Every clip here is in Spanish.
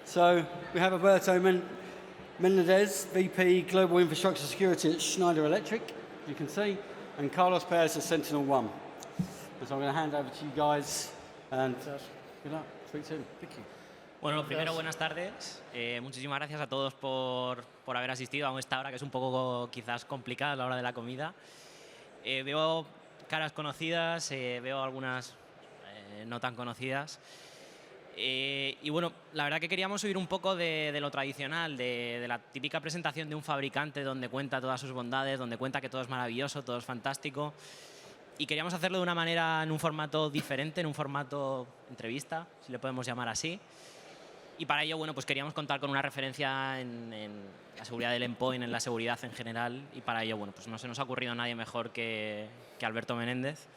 So we have Alberto Menendez, VP Global Infrastructure Security at Schneider Electric, you can see, and Carlos Perez at SentinelOne. So I'm going to hand over to you guys, and good luck. Speak soon. Thank you. Bueno, primero, buenas tardes. Muchísimas gracias a todos por haber asistido a esta hora, que es un poco quizás complicada a la hora de la comida. Veo caras conocidas, veo algunas no tan conocidas. Y bueno, la verdad que queríamos subir un poco de lo tradicional, de la típica presentación de un fabricante donde cuenta todas sus bondades, donde cuenta que todo es maravilloso, todo es fantástico. Y queríamos hacerlo de una manera, en un formato diferente, en un formato entrevista, si le podemos llamar así. Y para ello, bueno, pues queríamos contar con una referencia en la seguridad del endpoint, en la seguridad en general. Y para ello, bueno, pues no se nos ha ocurrido nadie mejor que Alberto Menéndez,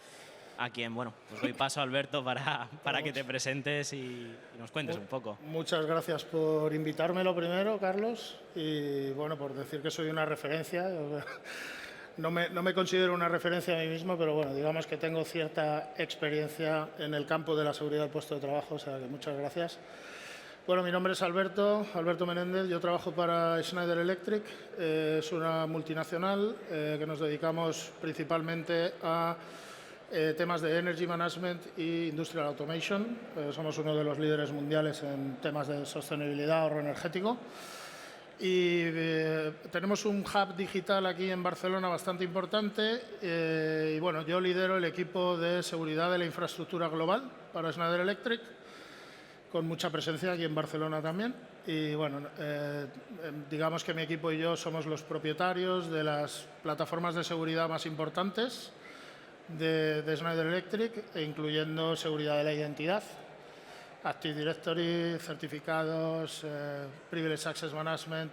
a quien, bueno, pues doy paso, Alberto, para que te presentes y nos cuentes un poco. Muchas gracias por invitarme, lo primero, Carlos, y bueno, por decir que soy una referencia. No me considero una referencia a mí mismo, pero bueno, digamos que tengo cierta experiencia en el campo de la seguridad del puesto de trabajo, o sea que muchas gracias. Bueno, mi nombre es Alberto Menéndez, yo trabajo para Schneider Electric, es una multinacional que nos dedicamos principalmente a temas de Energy Management e Industrial Automation. Somos uno de los líderes mundiales en temas de sostenibilidad, ahorro energético. Y tenemos un hub digital aquí en Barcelona bastante importante y bueno, yo lidero el equipo de seguridad de la infraestructura global para Schneider Electric, con mucha presencia aquí en Barcelona también. Y bueno, digamos que mi equipo y yo somos los propietarios de las plataformas de seguridad más importantes de Schneider Electric, incluyendo seguridad de la identidad, Active Directory, certificados, Privileged Access Management,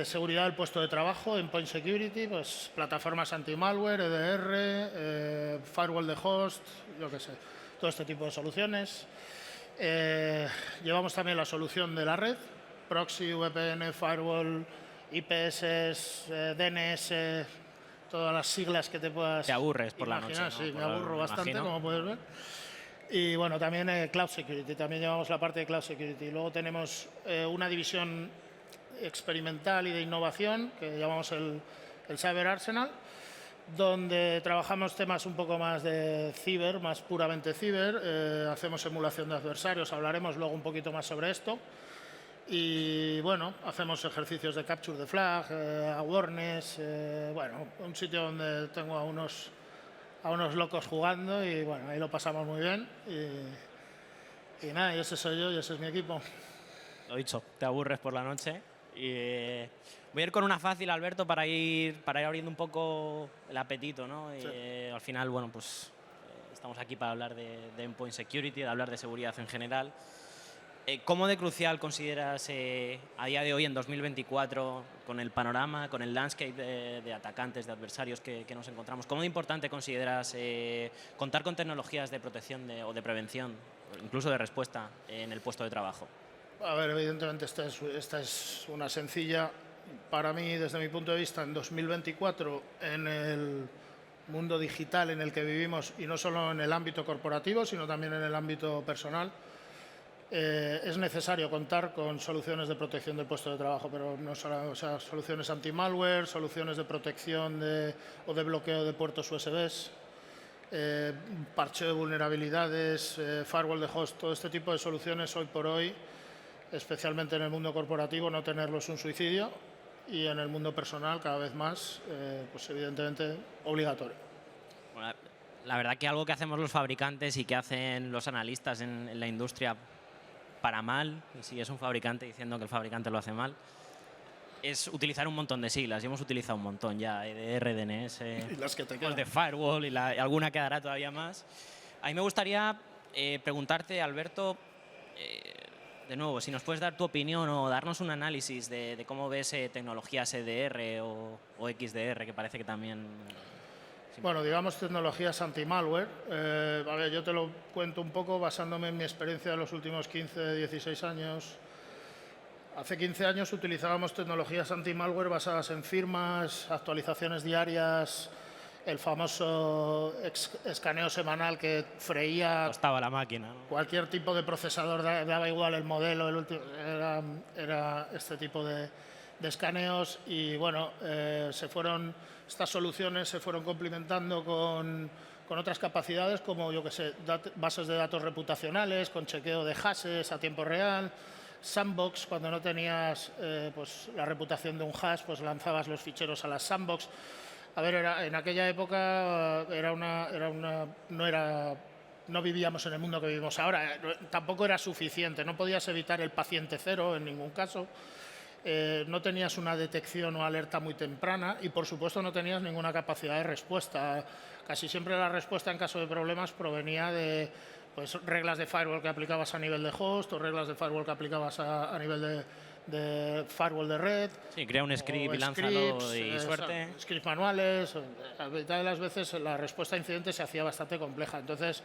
seguridad del puesto de trabajo, Endpoint Security, pues plataformas anti-malware, EDR, firewall de host, yo qué sé, todo este tipo de soluciones. Llevamos también la solución de la red, proxy, VPN, firewall, IPS, DNS, todas las siglas que te puedas Te aburres por imaginar. la noche, ¿no? Sí, me aburro bastante, como puedes ver. Y bueno, también Cloud Security, también llevamos la parte de Cloud Security. Luego tenemos una división experimental y de innovación que llamamos el Cyber Arsenal, donde trabajamos temas un poco más de ciber, más puramente ciber, hacemos emulación de adversarios, hablaremos luego un poquito más sobre esto. Y bueno, hacemos ejercicios de capture the flag, awareness, bueno, un sitio donde tengo a unos locos jugando y bueno, ahí lo pasamos muy bien. Y nada, y ese soy yo y ese es mi equipo. Lo dicho, te aburres por la noche. Y voy a ir con una fácil, Alberto, para ir abriendo un poco el apetito, ¿no? Sí. Al final, bueno, pues estamos aquí para hablar de Endpoint Security, de hablar de seguridad en general. ¿Cómo de crucial consideras a día de hoy, en 2024, con el panorama, con el landscape de atacantes, de adversarios que nos encontramos, cómo de importante consideras contar con tecnologías de protección o de prevención, incluso de respuesta en el puesto de trabajo? A ver, evidentemente esta es una sencilla. Para mí, desde mi punto de vista, en 2024, en el mundo digital en el que vivimos, y no solo en el ámbito corporativo, sino también en el ámbito personal, es necesario contar con soluciones de protección del puesto de trabajo, pero no solo, o sea, soluciones anti-malware, soluciones de protección o de bloqueo de puertos USBs, parcheo de vulnerabilidades, firewall de host, todo este tipo de soluciones hoy por hoy, especialmente en el mundo corporativo, no tenerlos un suicidio, y en el mundo personal cada vez más, pues evidentemente obligatorio. Bueno, la verdad que algo que hacemos los fabricantes y que hacen los analistas en la industria para mal, y si es un fabricante diciendo que el fabricante lo hace mal, es utilizar un montón de siglas. Y hemos utilizado un montón ya, EDR, DNS, Y las que te quedan. de firewall y alguna quedará todavía más. A mí me gustaría preguntarte, Alberto, de nuevo, si nos puedes dar tu opinión o darnos un análisis de cómo ves tecnologías EDR o XDR, que parece que también... Bueno, digamos tecnologías anti-malware. A ver, yo te lo cuento un poco basándome en mi experiencia de los últimos 15, 16 años. Hace 15 años utilizábamos tecnologías anti-malware basadas en firmas, actualizaciones diarias el famoso escaneo semanal que freía Costaba la máquina, ¿no? cualquier tipo de procesador, daba igual el modelo, era este tipo de escaneos. Y bueno, estas soluciones se fueron complementando con otras capacidades, como yo que sé, bases de datos reputacionales, con chequeo de hashes a tiempo real, sandbox, cuando no tenías pues la reputación de un hash, pues lanzabas los ficheros a las sandbox. A ver, en aquella época no vivíamos en el mundo que vivimos ahora. Tampoco era suficiente, no podías evitar el paciente cero en ningún caso. No tenías una detección o alerta muy temprana y, por supuesto, no tenías ninguna capacidad de respuesta. Casi siempre la respuesta en caso de problemas provenía de pues, reglas de firewall que aplicabas a nivel de host o reglas de firewall que aplicabas a nivel de firewall de red. Sí, crea un script y lánzalo y suerte. Scripts manuales. A mitad de las veces la respuesta a incidentes se hacía bastante compleja. Entonces,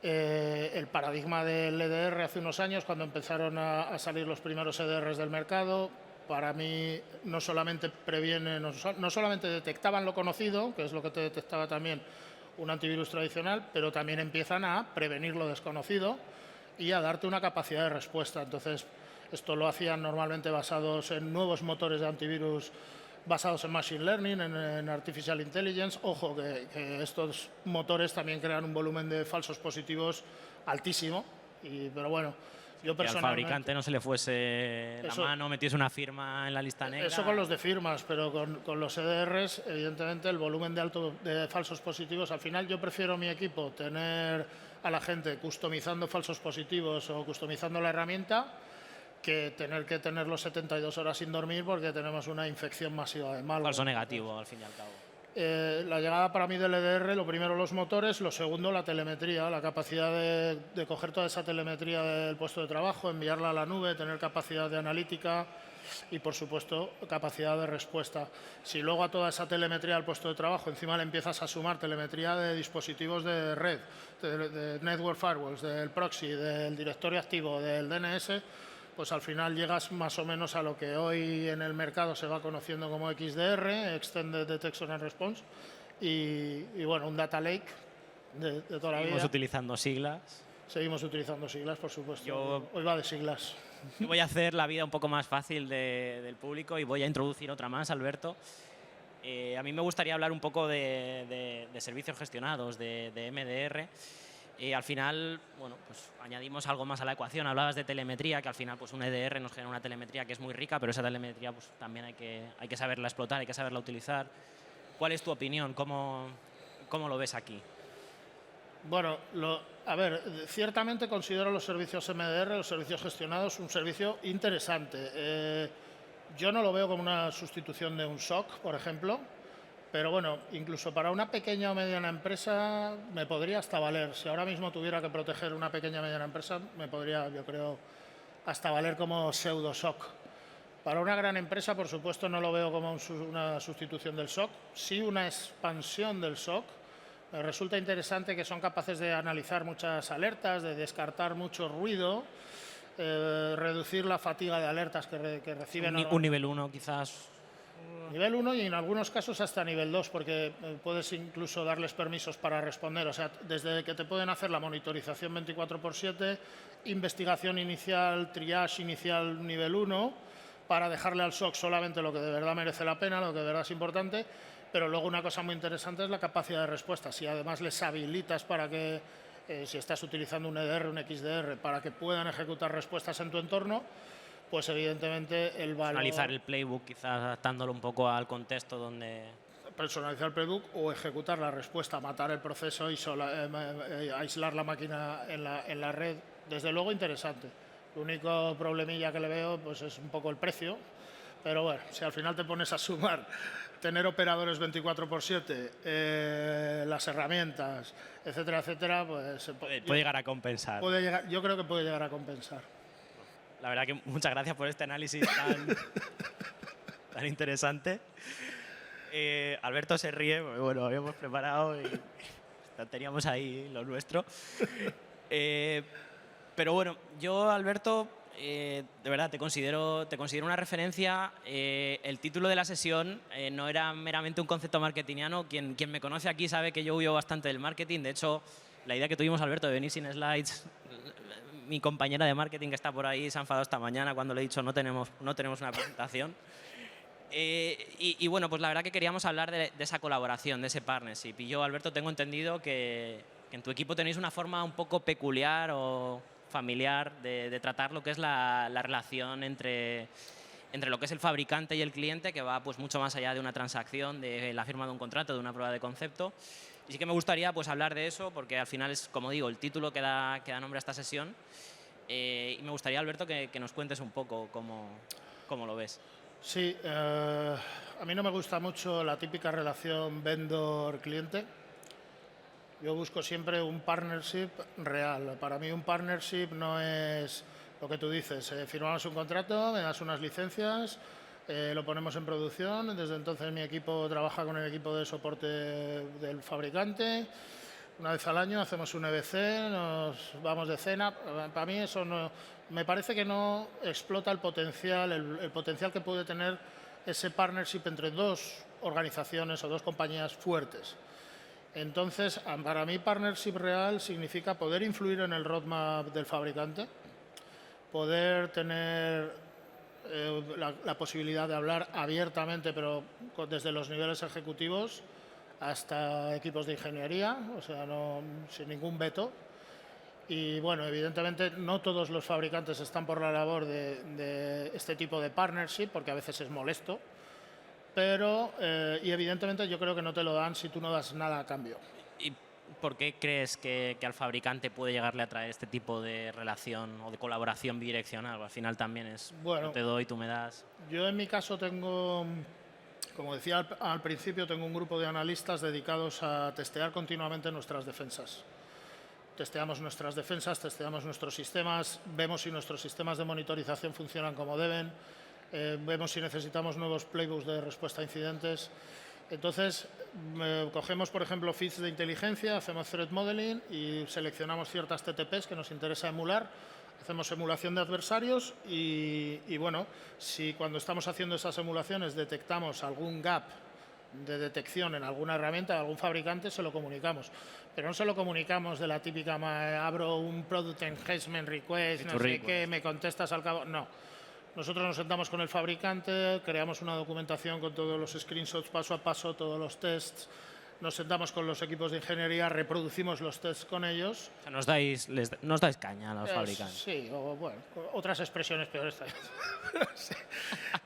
el paradigma del EDR hace unos años, cuando empezaron a salir los primeros EDRs del mercado, para mí no solamente no solamente detectaban lo conocido, que es lo que te detectaba también un antivirus tradicional, pero también empiezan a prevenir lo desconocido y a darte una capacidad de respuesta. Entonces, esto lo hacían normalmente basados en nuevos motores de antivirus basados en Machine Learning, en Artificial Intelligence. Ojo, que estos motores también crean un volumen de falsos positivos altísimo. Pero bueno, yo Que al personalmente... fabricante no se le fuese la mano, metiese una firma en la lista negra. Eso con los de firmas, pero con los EDRs, evidentemente, el volumen de falsos positivos. Al final, yo prefiero mi equipo tener a la gente customizando falsos positivos o customizando la herramienta, que tenerlos 72 horas sin dormir porque tenemos una infección masiva de malware. Falso negativo, al fin y al cabo. La llegada para mí del EDR, lo primero los motores, lo segundo la telemetría, la capacidad de coger toda esa telemetría del puesto de trabajo, enviarla a la nube, tener capacidad de analítica y, por supuesto, capacidad de respuesta. Si luego a toda esa telemetría del puesto de trabajo encima le empiezas a sumar telemetría de dispositivos de red, de network firewalls, del proxy, del directorio activo, del DNS, pues al final llegas más o menos a lo que hoy en el mercado se va conociendo como XDR, Extended Detection and Response, y bueno, un data lake de toda la vida. Seguimos utilizando siglas. Seguimos utilizando siglas, por supuesto. Hoy va de siglas. Yo voy a hacer la vida un poco más fácil del público y voy a introducir otra más, Alberto. A mí me gustaría hablar un poco de servicios gestionados, de MDR. Al final, bueno, pues añadimos algo más a la ecuación. Hablabas de telemetría, que al final pues un EDR nos genera una telemetría que es muy rica, pero esa telemetría pues también hay que saberla explotar, hay que saberla utilizar. ¿Cuál es tu opinión? ¿Cómo lo ves aquí? Bueno, a ver, ciertamente considero los servicios MDR, los servicios gestionados, un servicio interesante. Yo no lo veo como una sustitución de un SOC, por ejemplo. Pero bueno, incluso para una pequeña o mediana empresa me podría hasta valer. Si ahora mismo tuviera que proteger una pequeña o mediana empresa, me podría, yo creo, hasta valer como pseudo-SOC. Para una gran empresa, por supuesto, no lo veo como una sustitución del SOC, sí una expansión del SOC. Me resulta interesante que son capaces de analizar muchas alertas, de descartar mucho ruido, reducir la fatiga de alertas que reciben. Un nivel 1 quizás. Nivel 1 y en algunos casos hasta nivel 2, porque puedes incluso darles permisos para responder. O sea, desde que te pueden hacer la monitorización 24/7, investigación inicial, triage inicial nivel 1, para dejarle al SOC solamente lo que de verdad merece la pena, lo que de verdad es importante. Pero luego una cosa muy interesante es la capacidad de respuesta. Si además les habilitas para que, si estás utilizando un EDR, un XDR, para que puedan ejecutar respuestas en tu entorno, pues evidentemente el valor... Analizar el playbook, quizás adaptándolo un poco al contexto donde... Personalizar el playbook o ejecutar la respuesta, matar el proceso y aislar la máquina en la red. Desde luego interesante. El único problemilla que le veo pues es un poco el precio. Pero bueno, si al final te pones a sumar tener operadores 24/7, las herramientas, etcétera, etcétera, pues... Puede llegar a compensar. Yo creo que puede llegar a compensar. La verdad que muchas gracias por este análisis tan interesante. Alberto se ríe, porque bueno, habíamos preparado y teníamos ahí lo nuestro. Pero bueno, yo, Alberto, de verdad, te considero una referencia. El título de la sesión no era meramente un concepto marketingiano. Quien me conoce aquí sabe que yo huyo bastante del marketing. De hecho, la idea que tuvimos, Alberto, de venir sin slides, mi compañera de marketing que está por ahí se ha enfadado esta mañana cuando le he dicho no tenemos una presentación. Y bueno, pues la verdad que queríamos hablar de esa colaboración, de ese partnership. Y yo, Alberto, tengo entendido que en tu equipo tenéis una forma un poco peculiar o familiar de tratar lo que es la relación entre lo que es el fabricante y el cliente, que va pues mucho más allá de una transacción, de la firma de un contrato, de una prueba de concepto. Y sí que me gustaría pues hablar de eso, porque al final es, como digo, el título que da nombre a esta sesión. Y me gustaría, Alberto, que nos cuentes un poco cómo lo ves. Sí, a mí no me gusta mucho la típica relación vendor-cliente. Yo busco siempre un partnership real. Para mí un partnership no es lo que tú dices. Firmamos un contrato, me das unas licencias, lo ponemos en producción. Desde entonces mi equipo trabaja con el equipo de soporte del fabricante. Una vez al año hacemos un EBC, nos vamos de cena. Para mí eso no, me parece que no explota el potencial que puede tener ese partnership entre dos organizaciones o dos compañías fuertes. Entonces, para mí partnership real significa poder influir en el roadmap del fabricante, poder tener la posibilidad de hablar abiertamente, pero desde los niveles ejecutivos hasta equipos de ingeniería, o sea, sin ningún veto. Y bueno, evidentemente no todos los fabricantes están por la labor de este tipo de partnership, porque a veces es molesto, pero y evidentemente yo creo que no te lo dan si tú no das nada a cambio. ¿Y por qué crees que al fabricante puede llegarle a traer este tipo de relación o de colaboración bidireccional? Al final también es, Bueno, yo te doy, tú me das. Yo en mi caso tengo, como decía al principio, tengo un grupo de analistas dedicados a testear continuamente nuestras defensas. Testeamos nuestras defensas, testeamos nuestros sistemas, vemos si nuestros sistemas de monitorización funcionan como deben, vemos si necesitamos nuevos playbooks de respuesta a incidentes. Entonces, cogemos, por ejemplo, feeds de inteligencia, hacemos threat modeling y seleccionamos ciertas TTPs que nos interesa emular. Hacemos emulación de adversarios y bueno, si cuando estamos haciendo esas emulaciones detectamos algún gap de detección en alguna herramienta de algún fabricante, se lo comunicamos. Pero no se lo comunicamos de la típica, abro un Product Enhancement Request, no sé qué, me contestas al cabo. No. Nosotros nos sentamos con el fabricante, creamos una documentación con todos los screenshots paso a paso, todos los tests. Nos sentamos con los equipos de ingeniería, reproducimos los tests con ellos. O sea, nos dais caña a los fabricantes. Sí, o bueno, otras expresiones peores también. Sí.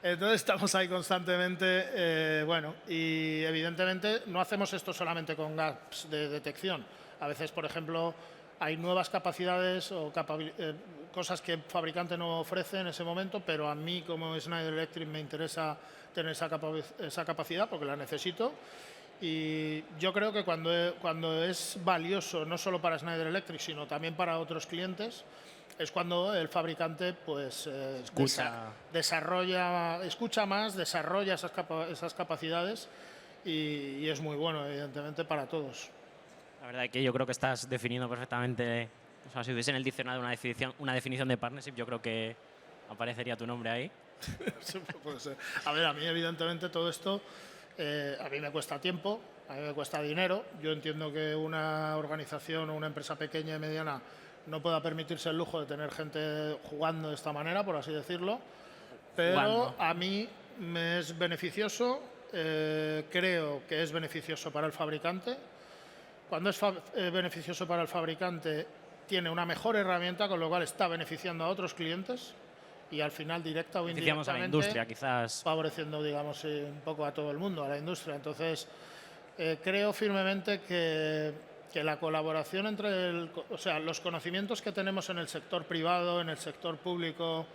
Entonces estamos ahí constantemente, bueno, y evidentemente no hacemos esto solamente con gaps de detección. A veces, por ejemplo, hay nuevas capacidades o cosas que el fabricante no ofrece en ese momento, pero a mí como Schneider Electric me interesa tener esa capacidad porque la necesito. Y yo creo que cuando es valioso, no solo para Schneider Electric, sino también para otros clientes, es cuando el fabricante pues, escucha más, desarrolla esas capacidades y es muy bueno, evidentemente, para todos. La verdad es que yo creo que estás definiendo perfectamente, o sea, si hubiese en el diccionario una definición de partnership, yo creo que aparecería tu nombre ahí. Sí, puede ser. A ver, a mí evidentemente todo esto... a mí me cuesta tiempo, a mí me cuesta dinero. Yo entiendo que una organización o una empresa pequeña y mediana no pueda permitirse el lujo de tener gente jugando de esta manera, por así decirlo, pero a mí me es beneficioso, creo que es beneficioso para el fabricante. Cuando es beneficioso para el fabricante, tiene una mejor herramienta, con lo cual está beneficiando a otros clientes. Y al final, directa o indirectamente, a la industria, quizás. Favoreciendo, digamos, un poco a todo el mundo, a la industria. Entonces, creo firmemente que la colaboración entre los conocimientos que tenemos en el sector privado, en el sector público,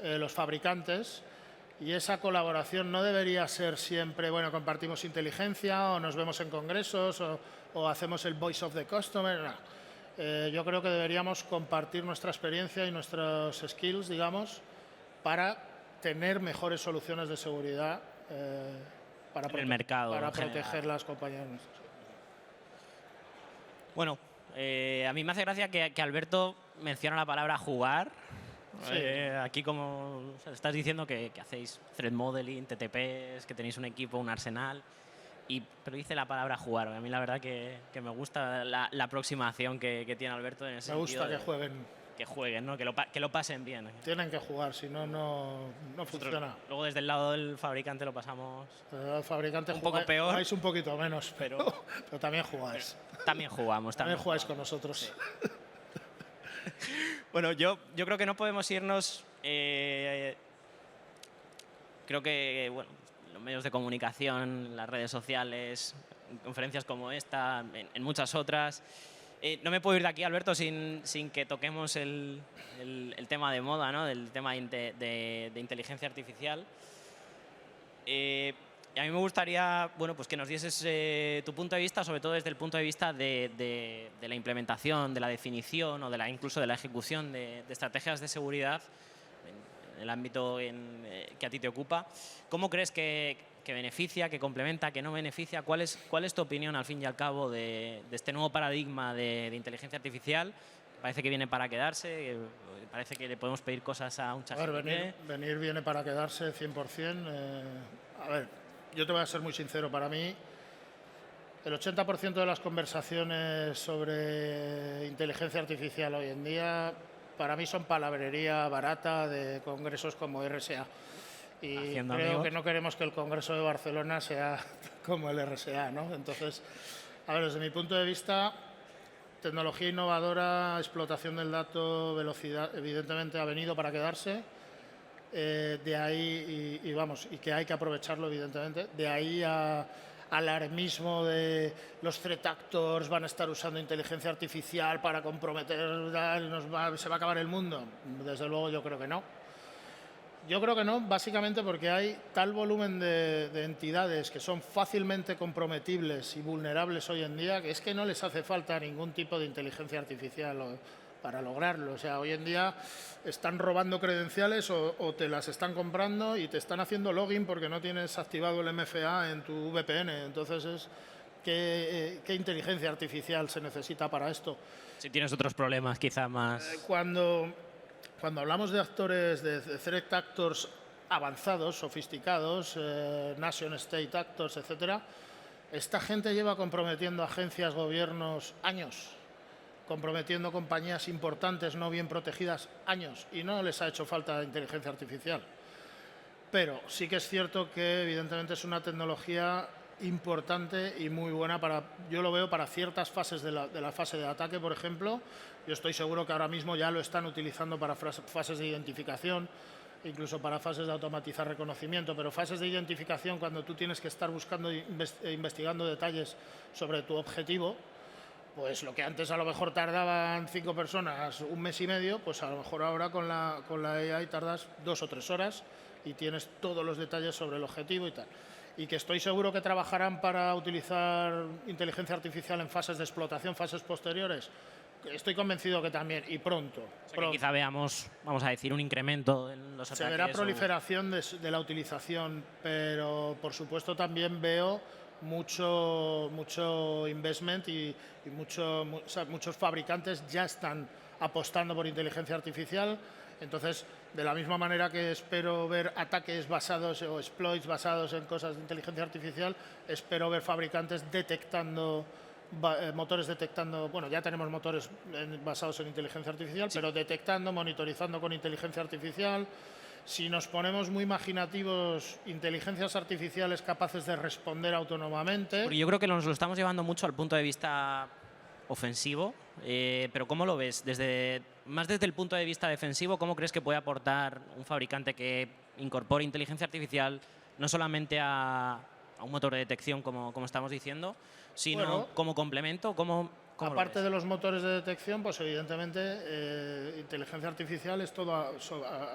los fabricantes, y esa colaboración no debería ser siempre, bueno, compartimos inteligencia o nos vemos en congresos o hacemos el voice of the customer. No. Yo creo que deberíamos compartir nuestra experiencia y nuestros skills, digamos, para tener mejores soluciones de seguridad para el mercado, para proteger las compañías nuestras. Bueno, a mí me hace gracia que Alberto menciona la palabra jugar Sí. Aquí como o sea, estás diciendo que hacéis threat modeling, TTPs, que tenéis un equipo, un arsenal, pero dice la palabra jugar. A mí la verdad que me gusta la aproximación que tiene Alberto en ese Me gusta sentido que jueguen. que jueguen, ¿no? Que lo pasen bien. Tienen que jugar, si no, no funciona. Luego desde el lado del fabricante lo pasamos. El fabricante Un poco peor. jugáis un poquito menos, pero también jugáis. También jugamos. También jugáis con nosotros. Bueno, yo creo que no podemos irnos. Creo que bueno, los medios de comunicación, las redes sociales, en conferencias como esta, en muchas otras. No me puedo ir de aquí, Alberto, sin que toquemos el tema de moda, ¿no? Del tema de inteligencia artificial. Y a mí me gustaría bueno, pues que nos dieses tu punto de vista, sobre todo desde el punto de vista de la implementación, de la definición o incluso de la ejecución de estrategias de seguridad en el ámbito que a ti te ocupa. ¿Cómo crees que beneficia, que complementa, que no beneficia? ¿Cuál es tu opinión, al fin y al cabo, de este nuevo paradigma de inteligencia artificial? Parece que viene para quedarse, parece que le podemos pedir cosas a un chat. A ver, venir viene para quedarse 100%. A ver, yo te voy a ser muy sincero. Para mí, el 80% de las conversaciones sobre inteligencia artificial hoy en día, para mí son palabrería barata de congresos como RSA. Y Haciendo creo amigos. que no queremos que el Congreso de Barcelona sea como el RSA, ¿no? Entonces, a ver, desde mi punto de vista, tecnología innovadora, explotación del dato, velocidad, evidentemente ha venido para quedarse. De ahí, y que hay que aprovecharlo, evidentemente. De ahí a alarmismo de los threat actors van a estar usando inteligencia artificial para comprometer, se va a acabar el mundo. Desde luego yo creo que no. Yo creo que no, básicamente porque hay tal volumen de entidades que son fácilmente comprometibles y vulnerables hoy en día que es que no les hace falta ningún tipo de inteligencia artificial para lograrlo. O sea, hoy en día están robando credenciales o te las están comprando y te están haciendo login porque no tienes activado el MFA en tu VPN. Entonces, ¿qué inteligencia artificial se necesita para esto? Si tienes otros problemas, quizá más. Cuando hablamos de actores, de threat actors avanzados, sofisticados, nation state actors, etcétera, esta gente lleva comprometiendo agencias, gobiernos años, comprometiendo compañías importantes no bien protegidas años, y no les ha hecho falta inteligencia artificial. Pero sí que es cierto que evidentemente es una tecnología importante y muy buena yo lo veo para ciertas fases de la fase de ataque, por ejemplo. Yo estoy seguro que ahora mismo ya lo están utilizando para fases de identificación, incluso para fases de automatizar reconocimiento, pero fases de identificación cuando tú tienes que estar buscando e investigando detalles sobre tu objetivo, pues lo que antes a lo mejor tardaban 5 personas un mes y medio, pues a lo mejor ahora con la AI tardas 2 o 3 horas y tienes todos los detalles sobre el objetivo y tal. Y que estoy seguro que trabajarán para utilizar inteligencia artificial en fases de explotación, fases posteriores. Estoy convencido que también, y pronto. O sea, que quizá veamos, vamos a decir, un incremento en los ataques. Se verá proliferación de la utilización, pero por supuesto también veo mucho investment y muchos fabricantes ya están apostando por inteligencia artificial. Entonces, de la misma manera que espero ver ataques basados o exploits basados en cosas de inteligencia artificial, espero ver fabricantes detectando, motores detectando, bueno, ya tenemos motores basados en inteligencia artificial, sí, pero detectando, monitorizando con inteligencia artificial. Si nos ponemos muy imaginativos, inteligencias artificiales capaces de responder autónomamente. Porque yo creo que nos lo estamos llevando mucho al punto de vista ofensivo, pero ¿cómo lo ves? Más desde el punto de vista defensivo, ¿cómo crees que puede aportar un fabricante que incorpore inteligencia artificial no solamente a un motor de detección, como estamos diciendo, sino como complemento? Aparte de los motores de detección, pues evidentemente inteligencia artificial es todo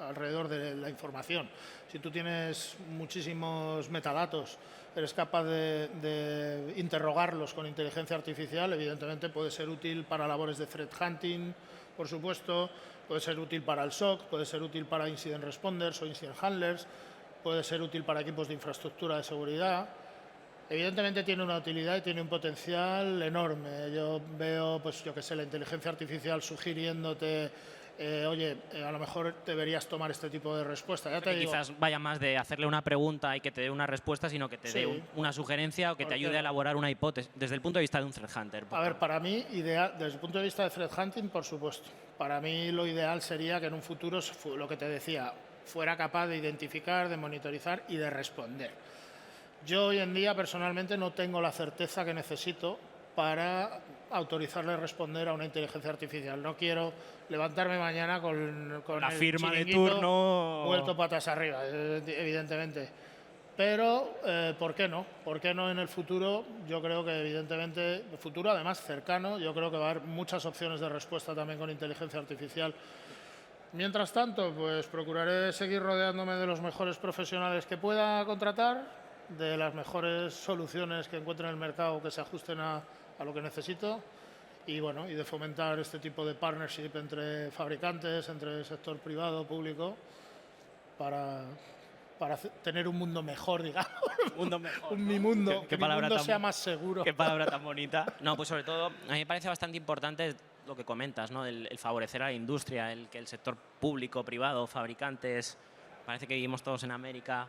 alrededor de la información. Si tú tienes muchísimos metadatos, eres capaz de interrogarlos con inteligencia artificial, evidentemente puede ser útil para labores de threat hunting, por supuesto, puede ser útil para el SOC, puede ser útil para incident responders o incident handlers, puede ser útil para equipos de infraestructura de seguridad. Evidentemente tiene una utilidad y tiene un potencial enorme. Yo veo, pues yo que sé, la inteligencia artificial sugiriéndote, oye, a lo mejor deberías tomar este tipo de respuesta. Ya te Que digo, quizás vaya más de hacerle una pregunta y que te dé una respuesta, sino que te dé Sí. una sugerencia o que te ayude a elaborar una hipótesis desde el punto de vista de un threat hunter. a ver, para mí, ideal, desde el punto de vista de threat hunting, por supuesto. Para mí lo ideal sería que en un futuro, lo que te decía, fuera capaz de identificar, de monitorizar y de responder. Yo hoy en día personalmente no tengo la certeza que necesito para autorizarle a responder a una inteligencia artificial. No quiero levantarme mañana con La el firma de chiringuito turno. vuelto patas arriba, evidentemente. Pero, ¿por qué no? ¿Por qué no en el futuro? Yo creo que evidentemente, el futuro además cercano, yo creo que va a haber muchas opciones de respuesta también con inteligencia artificial. Mientras tanto, pues procuraré seguir rodeándome de los mejores profesionales que pueda contratar, de las mejores soluciones que encuentre en el mercado que se ajusten a lo que necesito y bueno, y de fomentar este tipo de partnership entre fabricantes, entre el sector privado, público, para tener un mundo mejor, digamos. Mundo mejor. Mi mundo, que mi palabra mundo tan- sea más seguro. Qué palabra tan bonita. No, pues sobre todo, a mí me parece bastante importante lo que comentas, ¿no? El favorecer a la industria, el que el sector público, privado, fabricantes, parece que vivimos todos en América,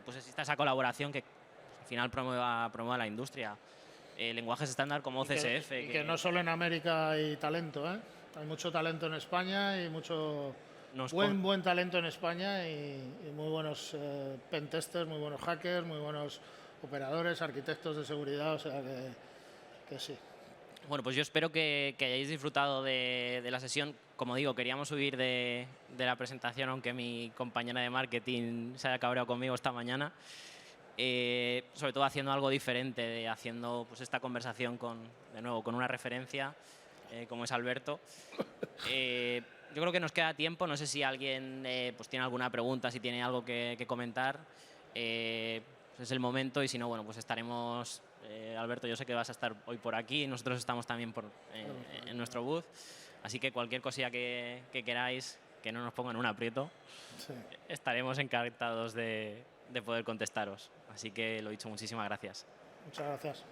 pues exista esa colaboración que al final promueva la industria. Lenguajes estándar como CSF. Y que no solo en América hay talento, ¿eh? Hay mucho talento en España y mucho buen talento en España y muy buenos pentesters, muy buenos hackers, muy buenos operadores, arquitectos de seguridad, o sea que sí. Bueno, pues yo espero que hayáis disfrutado de la sesión. Como digo, queríamos huir de la presentación, aunque mi compañera de marketing se haya cabreado conmigo esta mañana. Sobre todo haciendo algo diferente, haciendo pues, esta conversación de nuevo con una referencia, como es Alberto. Yo creo que nos queda tiempo. No sé si alguien pues tiene alguna pregunta, si tiene algo que comentar. Pues es el momento y si no, bueno, pues estaremos... Alberto, yo sé que vas a estar hoy por aquí, nosotros estamos también en nuestro booth, así que cualquier cosilla que queráis, que no nos pongan un aprieto, Sí. estaremos encantados de poder contestaros. Así que lo dicho, muchísimas gracias. Muchas gracias.